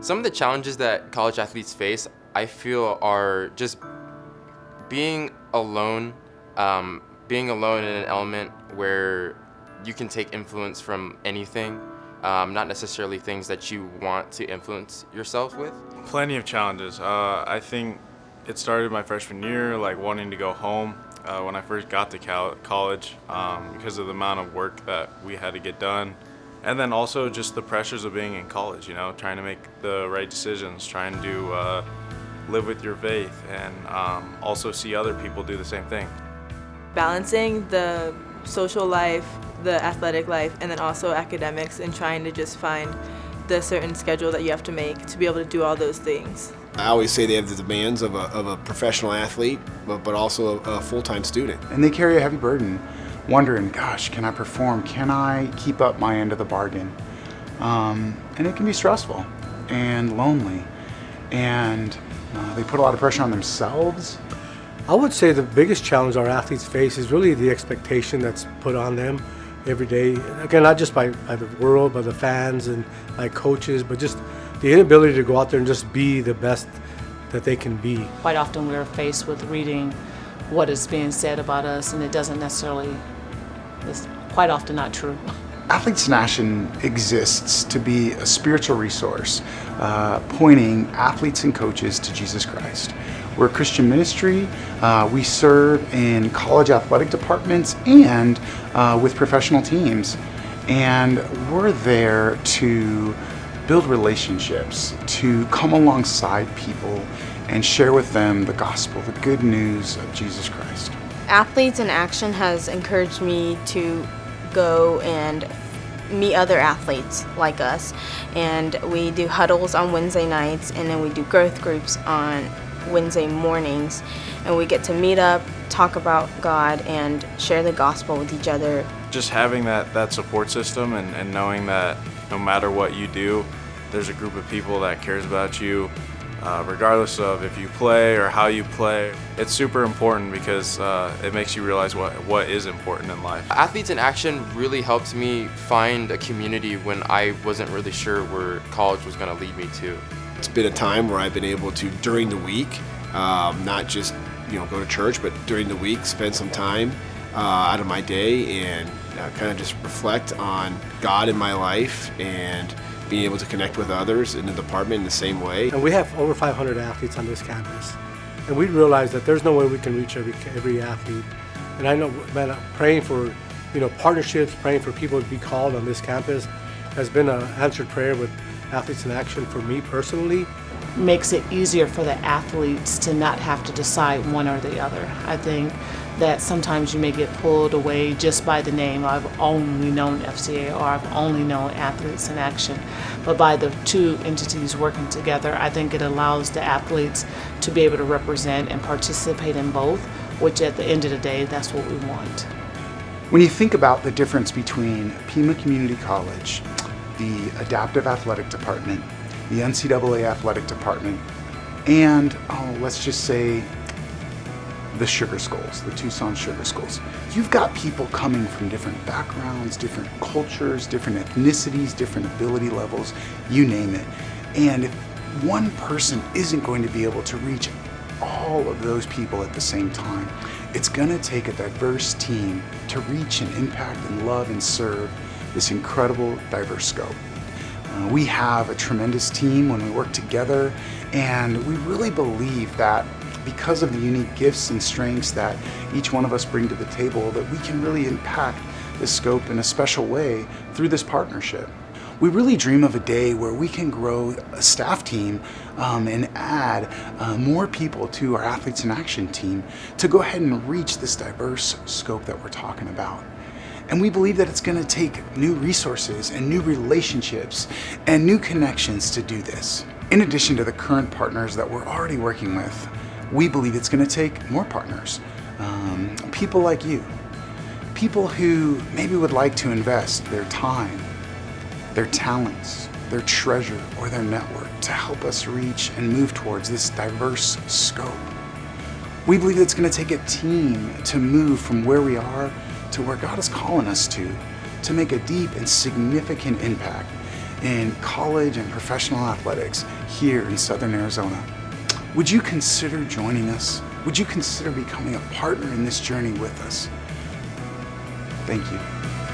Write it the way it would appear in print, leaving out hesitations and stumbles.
Some of the challenges that college athletes face, I feel, are just being alone, being alone in an element where you can take influence from anything, not necessarily things that you want to influence yourself with. Plenty of challenges. I think it started my freshman year, like wanting to go home when I first got to college because of the amount of work that we had to get done. And then also just the pressures of being in college, trying to make the right decisions, trying to live with your faith, and also see other people do the same thing. Balancing the social life, the athletic life, and then also academics, and trying to just find the certain schedule that you have to make to be able to do all those things. I always say they have the demands of a professional athlete, but also a full-time student. And they carry a heavy burden, wondering, gosh, can I perform? Can I keep up my end of the bargain? And it can be stressful and lonely. And they put a lot of pressure on themselves. I would say the biggest challenge our athletes face is really the expectation that's put on them every day. Again, not just by the world, by the fans and by coaches, but just the inability to go out there and just be the best that they can be. Quite often we're faced with reading what is being said about us, and it doesn't necessarily, it's quite often not true. Athletes in Action exists to be a spiritual resource, pointing athletes and coaches to Jesus Christ. We're a Christian ministry. We serve in college athletic departments and with professional teams. And we're there to build relationships, to come alongside people and share with them the gospel, the good news of Jesus Christ. Athletes in Action has encouraged me to go and meet other athletes like us. And we do huddles on Wednesday nights, and then we do growth groups on Wednesday mornings, and we get to meet up, talk about God, and share the gospel with each other. Just having that support system and knowing that no matter what you do, there's a group of people that cares about you, regardless of if you play or how you play. It's super important because it makes you realize what is important in life. Athletes in Action really helped me find a community when I wasn't really sure where college was going to lead me to. It's been a time where I've been able to, during the week, not just go to church, but during the week spend some time out of my day and kind of just reflect on God in my life and being able to connect with others in the department in the same way. And we have over 500 athletes on this campus. And we realize that there's no way we can reach every athlete. And I know, man, praying for partnerships, praying for people to be called on this campus has been an answered prayer with Athletes in Action for me personally. Makes it easier for the athletes to not have to decide one or the other. I think that sometimes you may get pulled away just by the name. I've only known FCA, or I've only known Athletes in Action. But by the two entities working together, I think it allows the athletes to be able to represent and participate in both, which at the end of the day, that's what we want. When you think about the difference between Pima Community College, the Adaptive Athletic Department, the NCAA Athletic Department, and let's just say the Sugar Skulls, the Tucson Sugar Skulls. You've got people coming from different backgrounds, different cultures, different ethnicities, different ability levels, you name it. And if one person isn't going to be able to reach all of those people at the same time, it's gonna take a diverse team to reach and impact and love and serve this incredible diverse scope. We have a tremendous team when we work together, and we really believe that because of the unique gifts and strengths that each one of us bring to the table, that we can really impact this scope in a special way through this partnership. We really dream of a day where we can grow a staff team and add more people to our Athletes in Action team to go ahead and reach this diverse scope that we're talking about. And we believe that it's going to take new resources and new relationships and new connections to do this. In addition to the current partners that we're already working with, we believe it's going to take more partners, people like you, people who maybe would like to invest their time, their talents, their treasure, or their network to help us reach and move towards this diverse scope. We believe it's going to take a team to move from where we are to where God is calling us to make a deep and significant impact in college and professional athletics here in Southern Arizona. Would you consider joining us? Would you consider becoming a partner in this journey with us? Thank you.